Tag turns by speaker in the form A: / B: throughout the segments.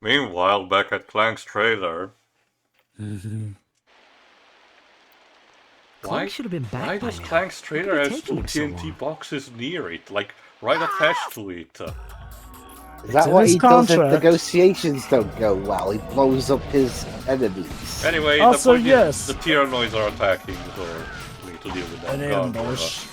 A: Meanwhile, back at Clank's trailer.
B: Clank should have been back
A: Why
B: by
A: does
B: now.
A: Clank's
B: What could
A: trailer
B: be
A: has
B: taking
A: two
B: him so
A: TNT
B: long?
A: boxes near it, like right attached to it?
C: Is that
D: in
C: what
D: his
C: he does if
D: contract.
C: negotiations don't go well? He blows up his enemies.
A: Anyway,
D: Also,
A: the point
D: yes.
A: is the Tyrannoids are attacking, so we need to deal with that.
D: An
A: God,
D: ambush.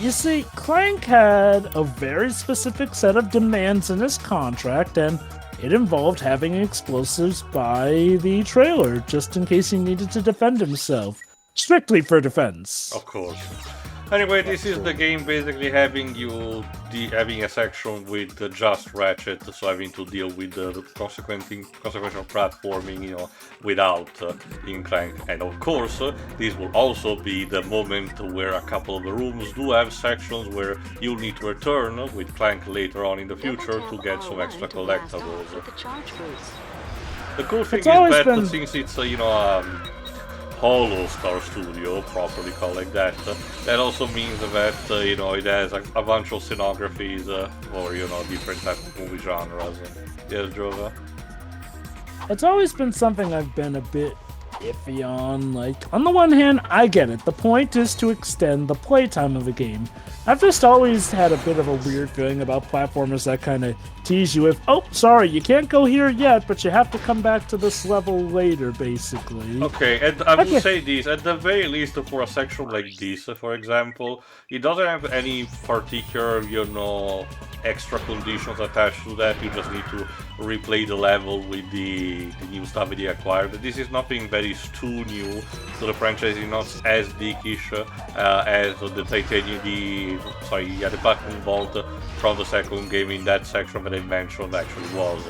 D: You see, Clank had a very specific set of demands in his contract, and it involved having explosives by the trailer, just in case he needed to defend himself. Strictly for defense.
A: Of course. Anyway, this is the game basically having you having a section with just Ratchet, so having to deal with the consequential platforming, you know, without in Clank. And of course, this will also be the moment where a couple of the rooms do have sections where you'll need to return with Clank later on in the future to get some extra collectibles. The cool thing is that since it's Holostar studio, properly called like that. That also means that you know, it has a bunch of scenographies for, you know, different types of movie genres. Yes, Jova?
D: It's always been something I've been a bit iffy on. Like, on the one hand, I get it. The point is to extend the playtime of a game. I've just always had a bit of a weird feeling about platformers that kind of tease you with, oh, sorry, you can't go here yet, but you have to come back to this level later, basically.
A: Okay, and I will say this, at the very least for a section like this, for example, it doesn't have any particular, you know, extra conditions attached to that. You just need to replay the level with the new stuff that you acquired. This is nothing that is too new, so the franchise is not as dickish as the the Platinum Vault from the second game in that section that I mentioned actually was.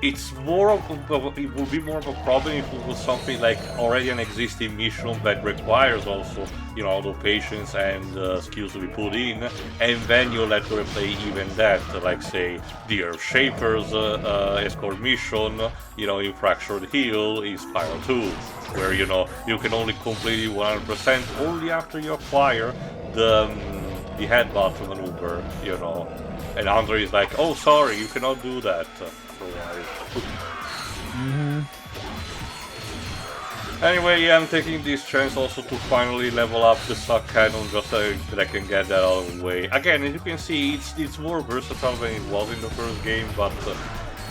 A: It's more of it will be more of a problem if it was something like already an existing mission that requires also, you know, all the patience and skills to be put in, and then you'll have to replay even that, like say the Earth Shapers escort mission, you know, in Fractured Hill, in Spiral 2, where, you know, you can only complete it 100% only after you acquire the headbutt maneuver, you know. And Andre is like, oh, sorry, you cannot do that. Anyway, yeah, I'm taking this chance also to finally level up the suck cannon just so that I can get that out of the way. Again, as you can see, it's more versatile than it was in the first game, but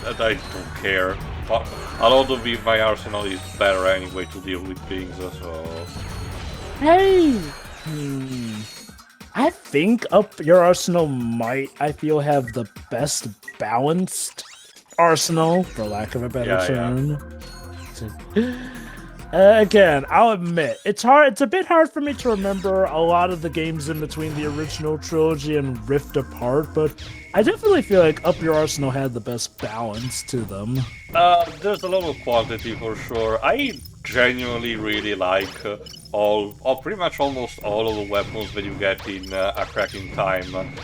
A: I don't care. A lot of my arsenal is better anyway to deal with things, so...
D: Hey! I think Up Your Arsenal might, I feel, have the best balanced arsenal, for lack of a better term. Again, I'll admit, it's a bit hard for me to remember a lot of the games in between the original trilogy and Rift Apart, but I definitely feel like Up Your Arsenal had the best balance to them.
A: There's a lot of quantity for sure. I genuinely really like pretty much almost all of the weapons that you get in A Crack in Time.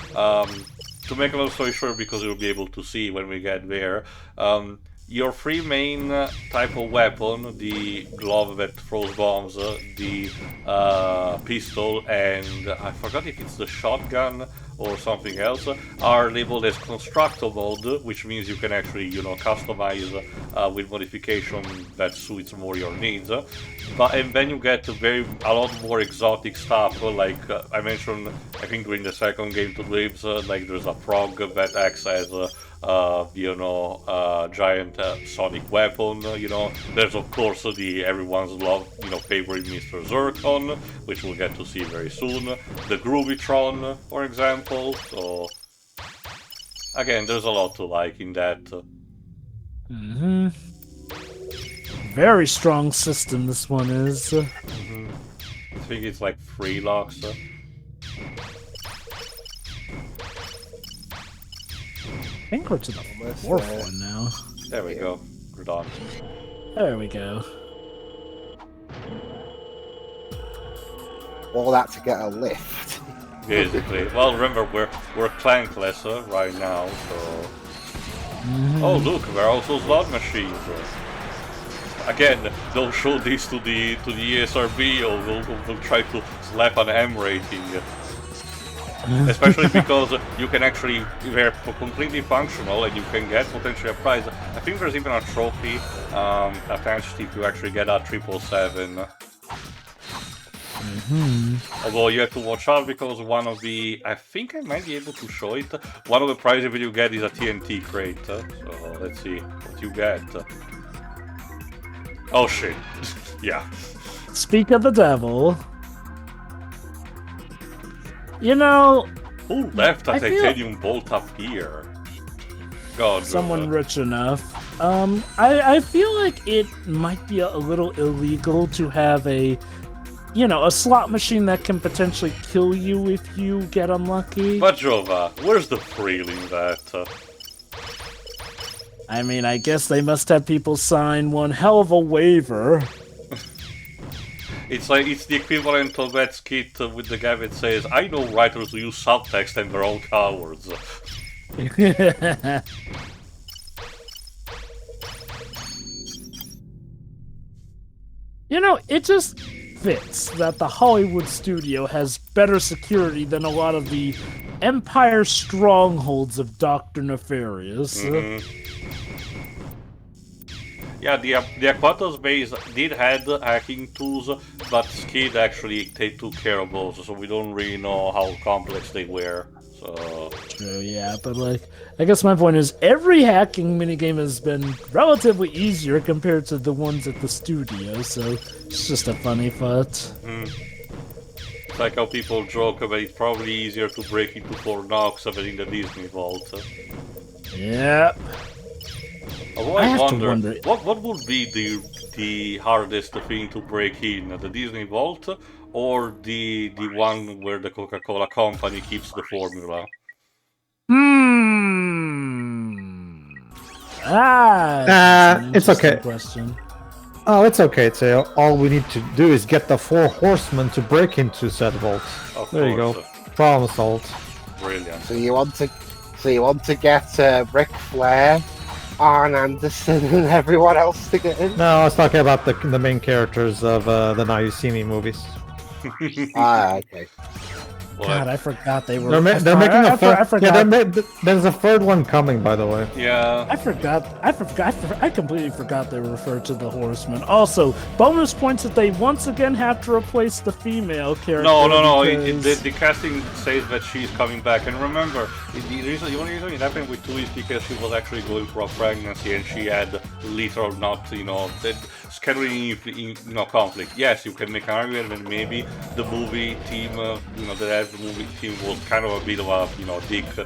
A: To make a long story short, because you'll be able to see when we get there, your three main type of weapon, the glove that throws bombs, the pistol, and I forgot if it's the shotgun or something else, are labeled as constructor mode, which means you can actually, you know, customize with modification that suits more your needs. And then you get a lot more exotic stuff, like I mentioned, I think during the second game to Lives, like there's a frog that acts as giant sonic weapon, you know. There's of course the everyone's favorite Mr. Zircon, which we'll get to see very soon. The Groovytron, for example. So again, there's a lot to like in that.
D: Very strong system this one is.
A: I think it's like 3 locks.
D: I think we're to the 4th one now.
A: There we go. We're done.
D: There we go.
C: All that to get a lift.
A: Basically. Well, remember, we're clankless right now, so... Oh, look, there are also slot machines. Again, don't show this to the ESRB, or we'll try to slap an M rating. Especially because you can actually, they're completely functional and you can get potentially a prize. I think there's even a trophy attached if you actually get a 777. Although you have to watch out because one of the, I think I might be able to show it, one of the prizes that you get is a TNT crate. So let's see what you get. Oh shit, yeah.
D: Speak of the devil. You know...
A: Who left a titanium bolt up here? God,
D: someone rich enough. I feel like it might be a little illegal to have a slot machine that can potentially kill you if you get unlucky.
A: But Jova, where's the thrill in that?
D: I mean, I guess they must have people sign one hell of a waiver.
A: It's the equivalent of that skit with the guy that says, I know writers who use subtext and they're all cowards.
D: It just fits that the Hollywood studio has better security than a lot of the Empire strongholds of Dr. Nefarious.
A: Yeah, the Aquatos base did have hacking tools, but Skidd actually took care of those, so we don't really know how complex they were. So
D: true, yeah, but I guess my point is every hacking minigame has been relatively easier compared to the ones at the studio, so it's just a funny thought.
A: It's like how people joke about it's probably easier to break into Fort Knox than in the Disney Vault.
D: Yep.
A: Although I wonder, what would be the hardest thing to break in, the Disney Vault or the one where the Coca-Cola company keeps the formula?
B: It's okay.
D: Question.
B: Oh, it's okay, Tail. All we need to do is get the 4 horsemen to break into said vault. There you go. Problem solved.
A: Brilliant.
C: So you want to get Ric Flair, Arn Anderson, and everyone else to get in?
B: No, I was talking about the main characters of the Now You See Me movies.
C: Okay.
D: God, I forgot they were.
B: They're making a third.
D: I forgot.
B: There's a third one coming, by the way.
A: Yeah.
D: I completely forgot they referred to the Horsemen. Also, bonus points that they once again have to replace the female character.
A: No.
D: Because...
A: The casting says that she's coming back, and remember, the only reason it happened with 2 is because she was actually going for a pregnancy, and she had little, not scheduling conflict. Yes, you can make an argument that maybe the movie team, the movie team was kind of a bit of a dick, to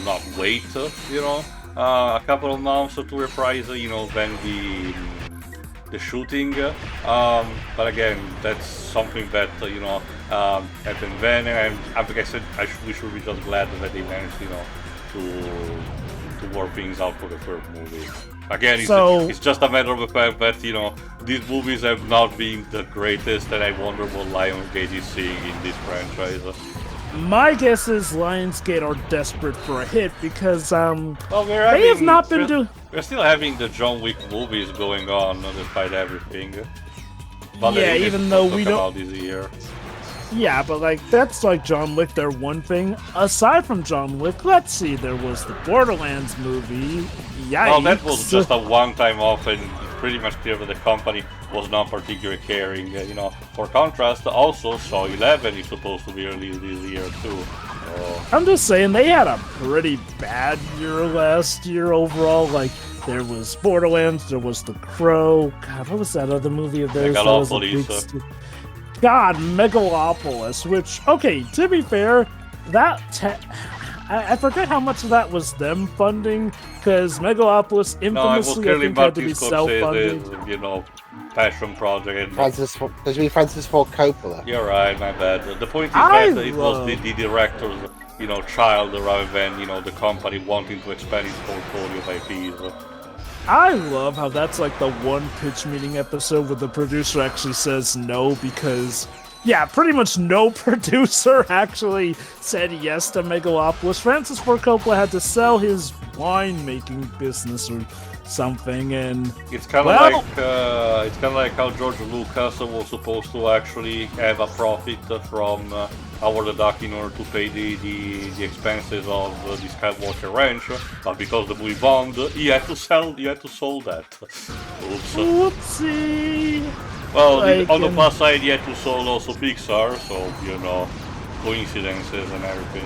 A: not wait, a couple of months to reprise, then the shooting. But again, that's something that happened then, and like I said, we should be just glad that they managed, to work things out for the third movie. Again, it's just a matter of the fact that, these movies have not been the greatest, and I wonder what Lionsgate is seeing in this franchise.
D: My guess is Lionsgate are desperate for a hit because,
A: they have not been doing... We're still having the John Wick movies going on, despite everything. But
D: yeah, even though we don't...
A: Out this year.
D: Yeah, but that's John Wick, their one thing. Aside from John Wick, let's see, there was the Borderlands movie. Yikes.
A: Well, that was just a one-time off, and it's pretty much clear that the company was not particularly caring. For contrast, also Saw 11 is supposed to be released this year too.
D: I'm just saying, they had a pretty bad year last year overall. There was Borderlands, there was The Crow. God, what was that other movie of theirs?
A: Megalopolis.
D: God, Megalopolis, which, okay, to be fair, I forget how much of that was them funding, because Megalopolis infamously, I think, had to be self-funded.
A: Passion project.
C: Does you mean Francis Ford Coppola?
A: You're right, my bad. The point is that it was the director's, child rather than, the company wanting to expand its portfolio of IPs.
D: I love how that's the one pitch meeting episode where the producer actually says no because, yeah, pretty much no producer actually said yes to Megalopolis. Francis Ford Coppola had to sell his winemaking business or something, and
A: it's kind of like how George Lucas was supposed to actually have a profit from Howard the Duck in order to pay the expenses of the Skywalker Ranch, but because the movie bombed, he had to sell that. Oops.
D: Whoopsie.
A: Well,
D: Like,
A: on the plus side, he had to sell also Pixar, so you know, coincidences and everything.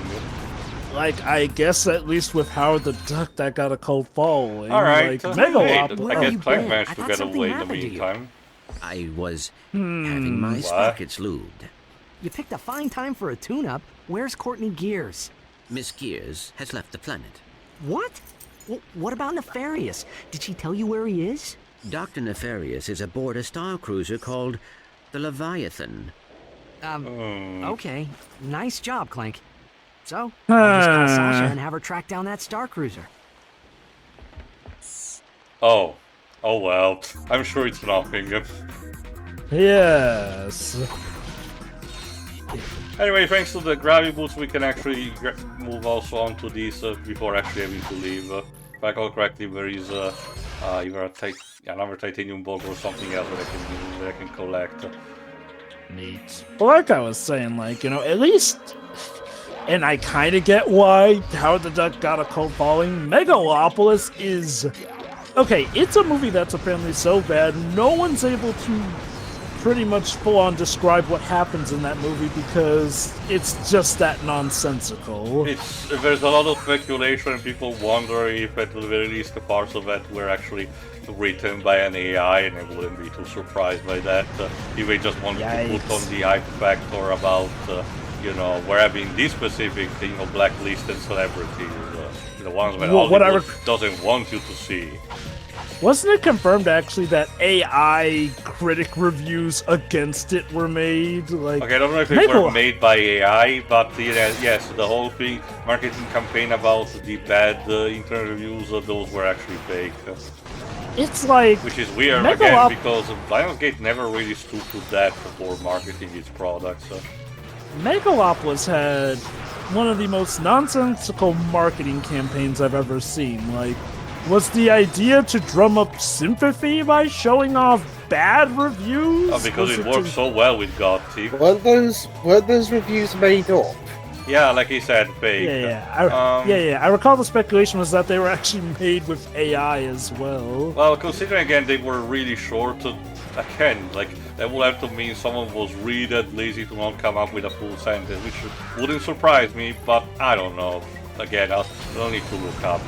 D: Like, I guess at least with Howard the Duck, that got a cold following.
A: Alright,
D: Like,
A: hey,
D: Megalopolis.
A: I guess Clank managed to get away in the meantime.
E: I was having my sprockets lubed.
F: You picked a fine time for a tune-up. Where's Courtney Gears?
E: Miss Gears has left the planet.
F: What? What about Nefarious? Did she tell you where he is?
E: Dr. Nefarious is aboard a star cruiser called the Leviathan.
F: Okay. Nice job, Clank. So, I'll just call Sasha and have her track down that star cruiser.
A: Oh well. I'm sure it's nothing.
D: Yes.
A: Anyway, thanks to the gravity boots, we can actually move also on to these before actually having to leave. If I recall correctly, there is either another titanium bug or something else that I can collect.
D: Neat. Well, like I was saying, like, you know, at least, and I kind of get why Howard the Duck got a cold following. Megalopolis is, okay, it's a movie that's apparently so bad, no one's able to pretty much full-on describe what happens in that movie because it's just that nonsensical.
A: There's a lot of speculation and people wonder if at the very least the parts of that were actually written by an AI, and I wouldn't be too surprised by that. If they just wanted to put on the hype factor about, you know, we're having these specific, you know, blacklisted celebrities, the ones that Hollywood doesn't want you to see.
D: Wasn't it confirmed actually that AI critic reviews against it were made? Like,
A: okay, I don't know if they were made by AI, but yes, the whole thing, marketing campaign about the bad internet reviews, those were actually fake.
D: It's like,
A: which is weird again because Lionsgate never really stood to that for marketing its products.
D: Megalopolis had one of the most nonsensical marketing campaigns I've ever seen. Like, was the idea to drum up sympathy by showing off bad reviews?
A: Oh, because it worked so well with GOTY.
C: Weren't those reviews made up?
A: Yeah, like he said, fake.
D: Yeah. I recall the speculation was that they were actually made with AI as well.
A: Well, considering again they were really short, again, like that would have to mean someone was really that lazy to not come up with a full sentence, which wouldn't surprise me, but I don't know. Again, I don't need to look up.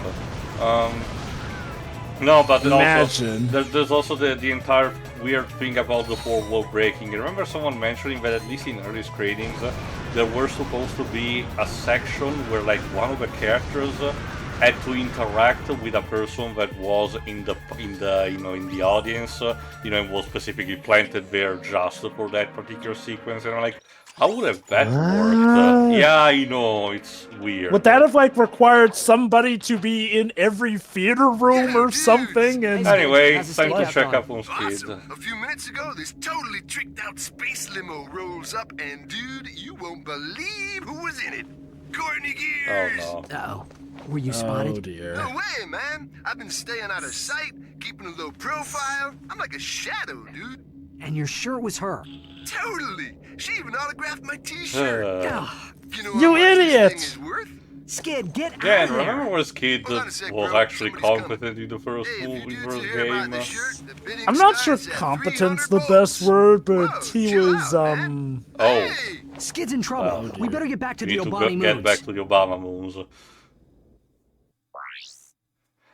A: No, but also, there's also the entire weird thing about the fourth wall breaking. I remember someone mentioning that at least in early screenings, there were supposed to be a section where like one of the characters had to interact with a person that was in the audience, and was specifically planted there just for that particular sequence. And I'm like, how would have that worked? Yeah, I know, it's weird.
D: Would that have like required somebody to be in every theater room or something? And
A: anyway, it's time to check up on Skidd.
G: Awesome. A few minutes ago, this totally tricked out space limo rolls up, and dude, you won't believe who was in it. Courtney Gears.
A: Oh no.
F: Uh-oh. Were you spotted?
D: Oh dear.
G: No way, man. I've been staying out of sight, keeping a low profile. I'm like a shadow, dude.
F: And you're sure it was her?
G: Totally. She even autographed my T-shirt. You know
D: You idiot!
G: This thing is worth?
F: Skidd, get out
A: Yeah,
F: of there!
A: remember when Skidd was actually competent in the first game?
D: I'm not sure competent's the best word, but he was,
A: Oh.
F: Skidd's in trouble. We better get back to the Obama moons.
A: Get back to the Obama moons.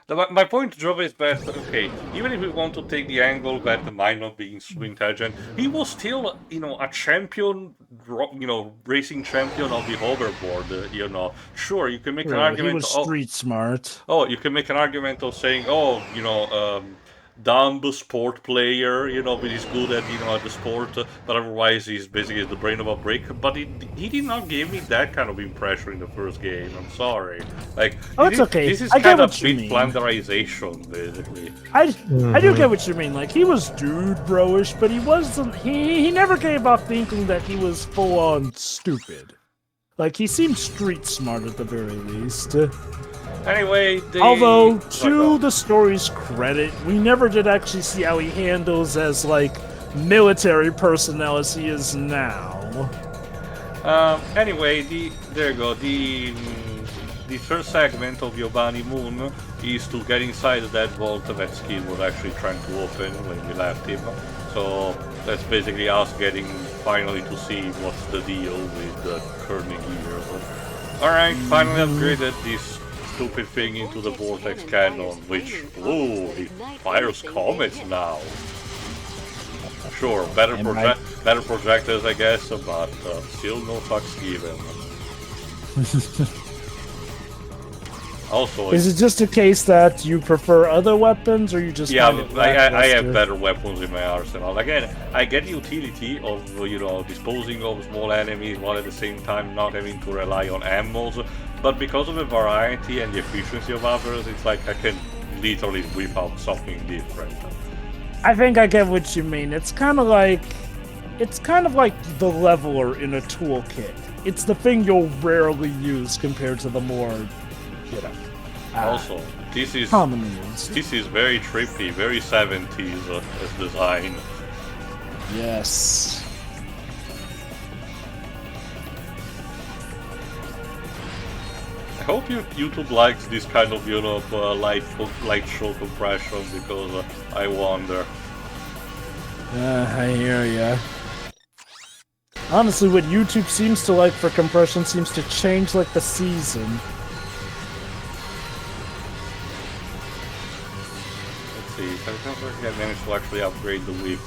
A: My point, Joe, is that, okay, even if we want to take the angle that might not be so intelligent, he was still, a champion, racing champion of the hoverboard, Sure, you can make an argument...
D: He was street smart.
A: Oh, you can make an argument of saying, dumb sport player, but he's good at the sport, but otherwise he's basically the brain of a brick. But he did not give me that kind of impression in the first game. I'm sorry. Like,
D: it's okay.
A: This is
D: I
A: kind
D: get
A: of
D: what you mean.
A: flanderization, basically.
D: I do get what you mean. Like, he was dude bro-ish, but he wasn't. He never gave off the inkling that he was full on stupid. Like, he seemed street smart at the very least.
A: Anyway,
D: although, to the story's credit, we never did actually see how he handles as, like, military personnel as he is now.
A: Anyway, there you go. The third segment of Giovanni Moon is to get inside that vault that Skidd was actually trying to open when we left him. So that's basically us getting finally to see what's the deal with Courtney Gears. Alright, finally upgraded this stupid thing into the vortex cannon, which, ooh, it fires comets now. Sure, better projectors, I guess, but still no fucks given. Also,
D: is it just a case that you prefer other weapons, or you just
A: I have better weapons in my arsenal. Again, I get the utility of disposing of small enemies while at the same time not having to rely on ammos. But because of the variety and the efficiency of others, it's like I can literally whip out something different.
D: I think I get what you mean. It's kind of like the leveler in a toolkit. It's the thing you'll rarely use compared to the more,
A: also, this is very trippy, very 70s as design.
D: Yes.
A: I hope YouTube likes this kind of light show compression, because I wonder.
D: I hear ya. Honestly, what YouTube seems to like for compression seems to change like the season.
A: I managed to actually upgrade the whip.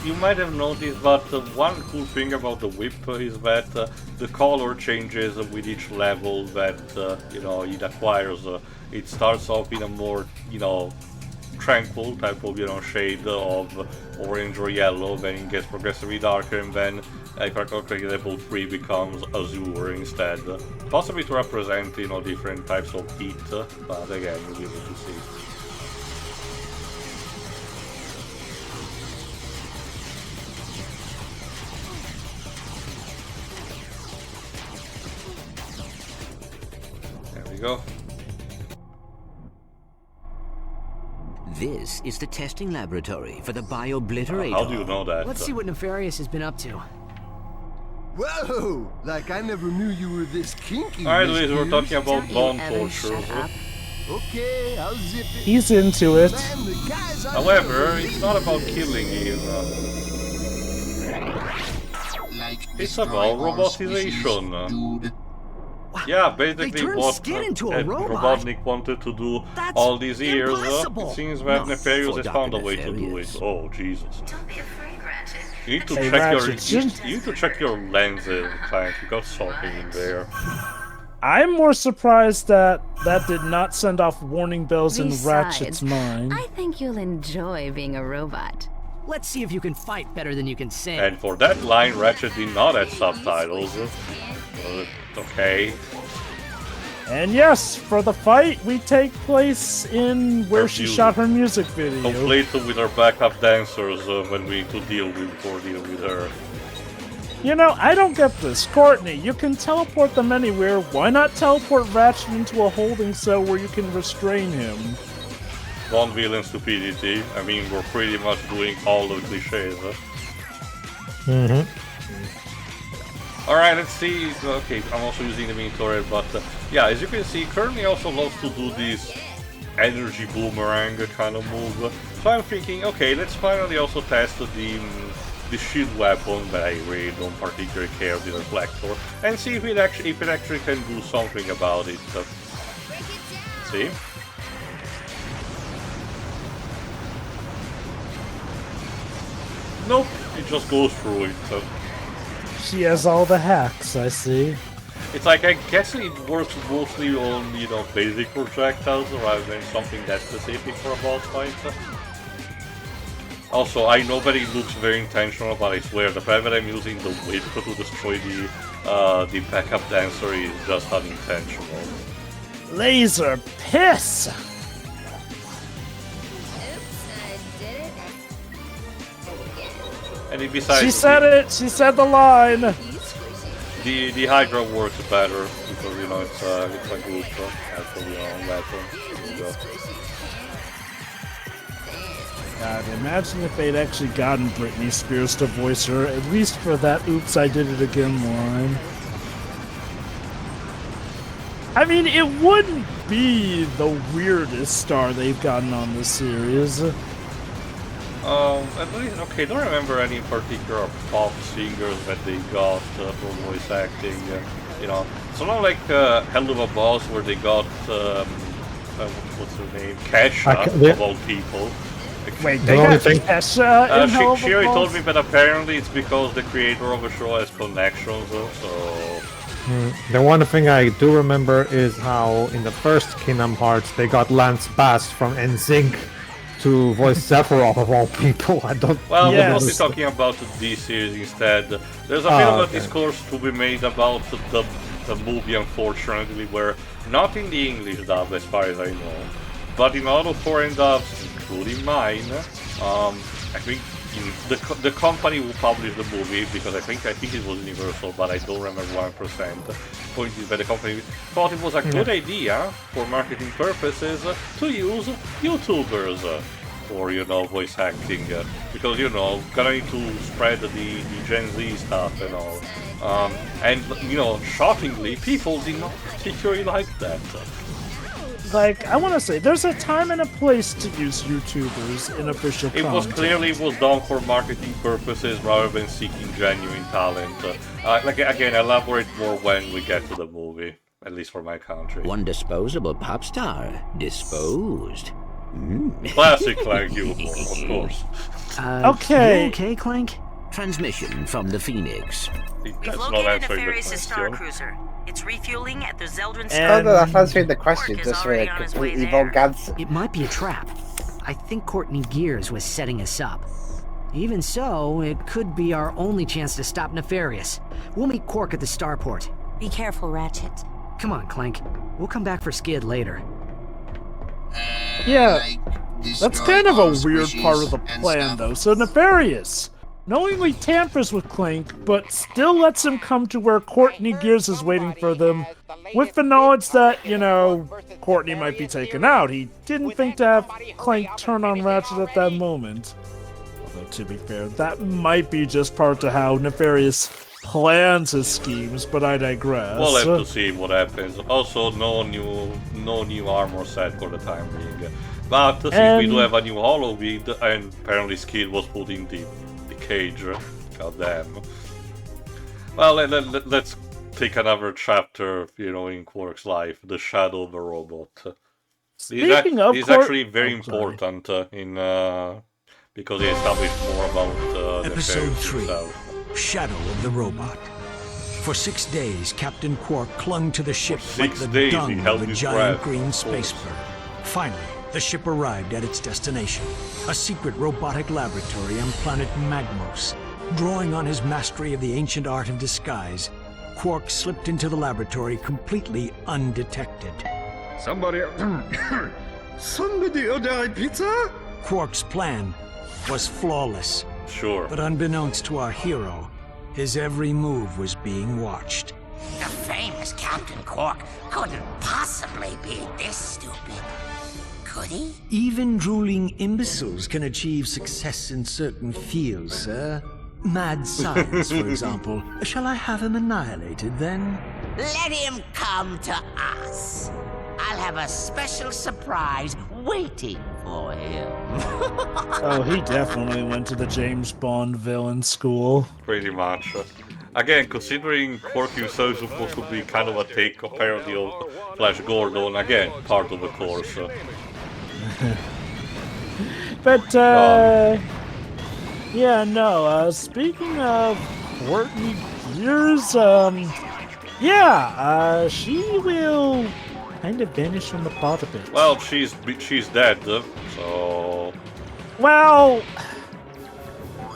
A: You might have noticed, but one cool thing about the whip is that the color changes with each level that it acquires. It starts off in a more tranquil type of shade of orange or yellow, then it gets progressively darker, and then if I calculate level 3 becomes azure instead. Possibly to represent different types of heat, but again we'll be able to see. Go.
E: This is the testing laboratory for the Biobliterator.
A: How do you know that?
F: Let's see what Nefarious has been up to.
G: Whoa! Like I never knew you were this kinky.
A: Alright, Liz, we're talking about bone torture.
G: Okay, I'll zip it.
D: He's into it.
A: However, it's not about killing him. It's about robotization. Yeah, basically what Robotnik wanted to do all these years. It seems that Nefarious has found a way to do it. Oh, Jesus. You need to check your lenses, Clank. You got something in there.
D: I'm more surprised that did not send off warning bells in Ratchet's mind.
H: I think you'll enjoy being a robot.
F: Let's see if you can fight better than you can sing.
A: And for that line, Ratchet did not add subtitles. Okay.
D: And yes, for the fight, we take place in where she shot her music video.
A: Complete with her backup dancers when we need to deal with her.
D: I don't get this. Courtney, you can teleport them anywhere. Why not teleport Ratchet into a holding cell where you can restrain him?
A: Non-villain stupidity. I mean, we're pretty much doing all the cliches. Alright, let's see. Okay, I'm also using the mini turret, but yeah, as you can see, Courtney also loves to do this energy boomerang kind of move. So I'm thinking, okay, let's finally also test the shield weapon, but I really don't particularly care, the reflector, and see if it actually can do something about it. See? Nope, it just goes through it.
D: She has all the hacks, I see.
A: It's like, I guess it works mostly on, basic projectiles rather than something that specific for a boss fight. Also, I know that it looks very intentional, but I swear, the fact that I'm using the whip to destroy the backup dancer is just unintentional.
D: Laser piss!
A: And besides,
D: she said it. She said the line.
A: The Hydra works better because it's a good actually weapon.
D: God, imagine if they'd actually gotten Britney Spears to voice her, at least for that "Oops, I Did It Again" line. I mean, it wouldn't be the weirdest star they've gotten on this series.
A: At least, okay, don't remember any particular pop singers that they got for voice acting. You know, it's not like Hell of a Boss where they got, what's her name? Kesha, of all people.
D: Wait, they got Kesha in Hell of a
A: She already
D: Boss?
A: told me that apparently it's because the creator of the show has connections, so...
B: The one thing I do remember is how in the first Kingdom Hearts they got Lance Bass from NSYNC to voice Sephiroth of all people. I don't.
A: Well,
D: Yes.
A: we're mostly talking about the series instead. There's a bit of a discourse to be made about the movie, unfortunately, where not in the English dub, as far as I know, but in all the foreign dubs, including mine. I think the company who published the movie, because I think it was Universal, but I don't remember 100%. Point is that the company thought it was a good idea for marketing purposes to use YouTubers for, you know, voice acting, because, you know, gonna need to spread the Gen Z stuff and all. And, you know, shockingly, people did not particularly like that.
D: Like, I want to say, there's a time and a place to use YouTubers in official
A: It
D: content.
A: was done for marketing purposes rather than seeking genuine talent. Like, again, elaborate more when we get to the movie, at least for my country.
E: One disposable pop star disposed.
A: Classic Clank humor, of course.
D: Okay.
F: You okay, Clank?
E: Transmission from the Phoenix.
A: That's not
I: Located
A: answering the
I: Nefarious' star
A: question.
I: cruiser. It's refueling at the Zeldrin
C: Oh,
I: star.
C: no, that's answering the question.
I: Qwark is
C: Just for
I: already
C: a
I: on his way
C: completely
I: there.
C: wrong answer.
F: It might be a trap. I think Courtney Gears was setting us up. Even so, it could be our only chance to stop Nefarious. We'll meet Qwark at the starport.
I: Be careful, Ratchet.
F: Come on, Clank. We'll come back for Skidd later.
D: Yeah, that's kind of a weird part of the plan, though. So Nefarious knowingly tampers with Clank, but still lets him come to where Courtney Gears is waiting for them, with the knowledge that, you know, Courtney might be taken out. He didn't think to have Clank turn on Ratchet at that moment. Although, to be fair, that might be just part of how Nefarious plans his schemes, but I digress.
A: We'll have to see what happens. Also, no new armor set for the time being. But since we do have a new Holovid, and apparently Skidd was put in the cage. Goddamn. Well, let's take another chapter, you know, in Qwark's life, the shadow of a robot.
D: Speaking of
A: he's actually very important in because he established more about
J: Episode
A: Nefarious
J: 3,
A: himself.
J: Shadow of the Robot. For 6 days, Captain Qwark clung to the ship like
A: 6
J: the
A: days, he
J: dung
A: held
J: of a
A: his
J: giant
A: breath,
J: green
A: of
J: space
A: course.
J: bird. Finally, the ship arrived at its destination, a secret robotic laboratory on planet Magmos. Drawing on his mastery of the ancient art of disguise, Qwark slipped into the laboratory completely undetected.
G: Somebody order a pizza?
J: Qwark's plan was flawless,
A: Sure.
J: but unbeknownst to our hero, his every move was being watched.
K: The famous Captain Qwark couldn't possibly be this stupid. Could he?
J: Even drooling imbeciles can achieve success in certain fields, sir. Mad science, for example. Shall I have him annihilated, then?
K: Let him come to us. I'll have a special surprise waiting for him.
D: Oh, he definitely went to the James Bond villain school.
A: Pretty much. Again, considering Qwark himself is supposed to be kind of a take, apparently, of Flash Gordon, again, part of the course.
D: But, yeah, no, speaking of Courtney Gears, yeah, she will kind of vanish from the plot a bit.
A: Well, she's dead, so...
D: Well,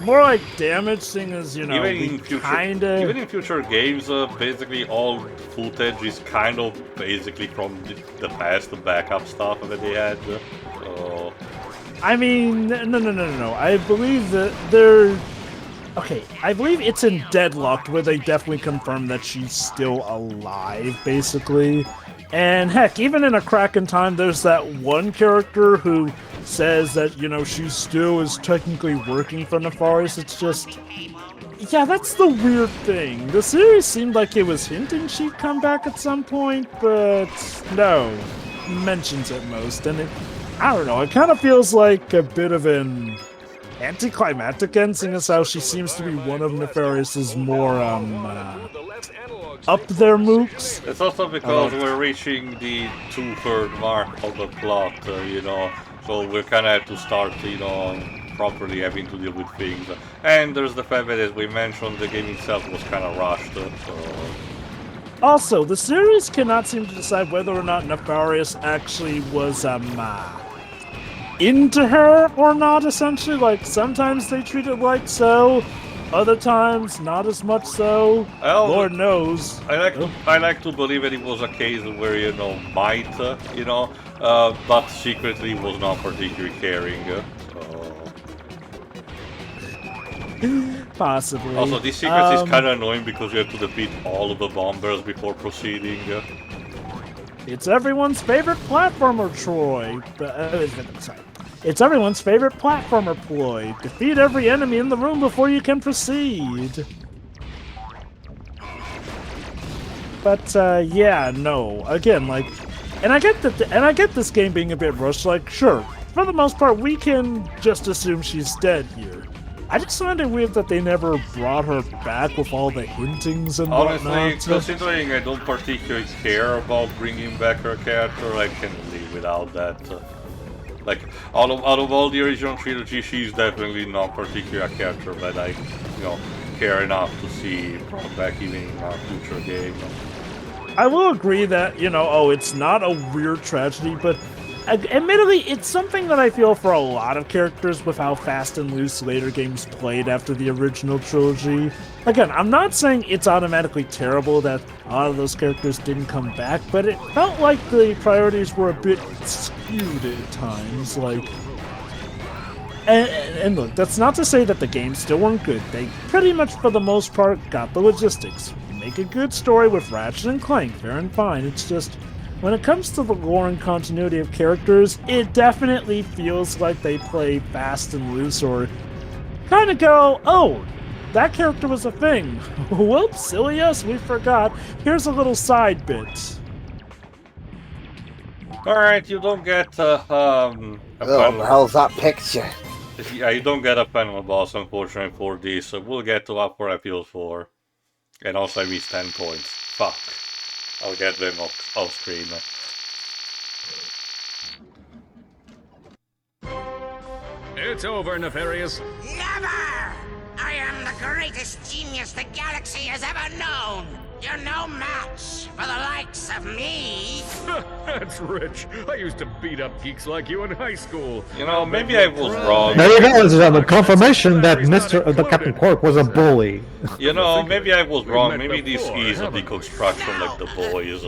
D: more like damage, seeing as, you know,
A: even in future games, basically all footage is kind of basically from the past, the backup stuff that they had. So...
D: I mean, no. I believe that they're... Okay, I believe it's in Deadlocked where they definitely confirm that she's still alive, basically. And heck, even in A Crack in Time, there's that one character who says that, you know, she still is technically working for Nefarious. It's just... Yeah, that's the weird thing. The series seemed like it was hinting she'd come back at some point, but no. Mentions at most, and I don't know, it kind of feels like a bit of an anticlimactic end, seeing as how she seems to be one of Nefarious's more, up there mooks.
A: It's also because we're reaching the 2/3 mark of the plot, you know, so we kind of have to start, you know, properly having to deal with things. And there's the fact that, as we mentioned, the game itself was kind of rushed, so...
D: Also, the series cannot seem to decide whether or not Nefarious actually was, into her or not, essentially. Like, sometimes they treat it like so, other times not as much so.
A: Well,
D: Lord knows.
A: I like to believe that it was a case where, you know, might, you know, but secretly was not particularly caring, so...
D: Possibly.
A: Also, this sequence is kind of annoying because you have to defeat all of the bombers before proceeding.
D: It's everyone's favorite platformer, Troy. Sorry. It's everyone's favorite platformer ploy. Defeat every enemy in the room before you can proceed. But yeah, no. Again, like, and I get that, and I get this game being a bit rushed. Like, sure, for the most part, we can just assume she's dead here. I just find it weird that they never brought her back with all the hintings and whatnot.
A: Honestly, considering I don't particularly care about bringing back her character, I can live without that. Like, out of all the original trilogy, she's definitely not particularly a character that I, you know, care enough to see brought back even in a future game.
D: I will agree that, you know, it's not a weird tragedy, but admittedly, it's something that I feel for a lot of characters with how fast and loose later games played after the original trilogy. Again, I'm not saying it's automatically terrible that a lot of those characters didn't come back, but it felt like the priorities were a bit skewed at times, like... And look, that's not to say that the games still weren't good. They pretty much, for the most part, got the logistics. You make a good story with Ratchet and Clank, fair and fine, it's just... When it comes to the lore and continuity of characters, it definitely feels like they play fast and loose, or kind of go, oh, that character was a thing. Whoops, silly us, we forgot. Here's a little side bit.
A: Alright, you don't get,
C: Oh, the hell's that picture?
A: Yeah, you don't get a panel boss, unfortunately, for this, so we'll get to what I feel for. And also I missed 10 points. Fuck. I'll get them off screen.
L: It's over, Nefarious.
K: Never! I am the greatest genius the galaxy has ever known! You're no match for the likes of me!
L: That's rich. I used to beat up geeks like you in high school.
A: You know, maybe I was wrong.
B: There you go, the confirmation that the Captain Qwark was a bully.
A: You know, maybe I was wrong. Maybe this is a deconstruction like the boys.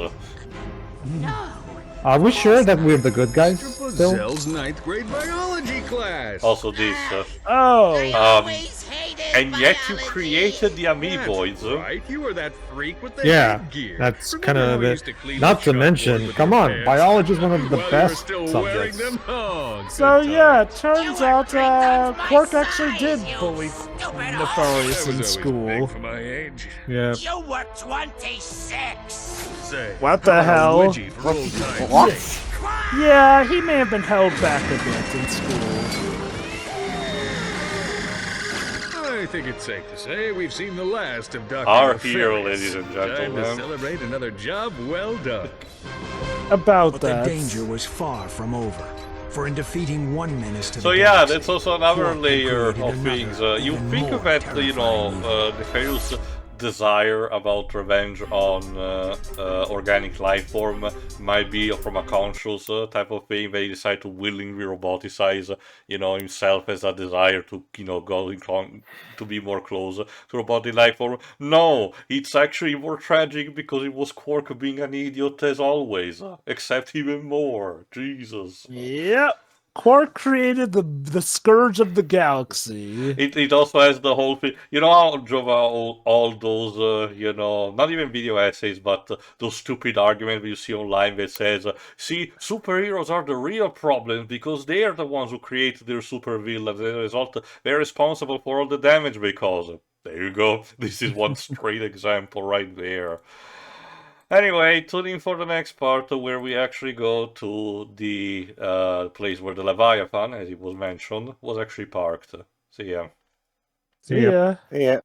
B: Are we sure that we're the good guys still?
L: Zell's 9th grade biology class.
A: Also this. And yet you created the Amiiboids.
L: Right, you were that freak with the
B: headgear. That's kind of not to mention. Come on, biology is one of the best subjects.
D: So yeah, it turns out Qwark actually did bully Nefarious in school.
B: Yeah.
K: You were 26.
D: What the hell?
C: What?
D: Yeah, he may have been held back a bit in school.
L: I think it's safe to say we've seen the last of Dr.
A: Our
L: Nefarious.
A: hero, ladies and gentlemen.
L: Time to celebrate another job well done.
D: About
J: but
D: that.
J: the danger was far from over. For in defeating one menace to
A: so
J: the
A: yeah,
J: galaxy,
A: that's also another
J: Qwark
A: layer of
J: created
A: things.
J: another,
A: You
J: even
A: think
J: more
A: of that, you
J: terrifying
A: know, Nefarious' desire about revenge on organic life form might be from a conscious type of thing. They decide to willingly roboticize, you know, himself as a desire to, you know, to be more close to robotic life form. No, it's actually more tragic because it was Qwark being an idiot as always, except even more. Jesus.
D: Yep. Qwark created the scourge of the galaxy.
A: It also has the whole thing. You know how Jova all those not even video essays, but those stupid arguments you see online that says, see, superheroes are the real problem because they are the ones who create their supervillains. As a result, they're responsible for all the damage because. There you go. This is one straight example right there. Anyway, tune in for the next part where we actually go to the place where the Leviathan, as it was mentioned, was actually parked. See ya.
D: See ya.
C: Yeah.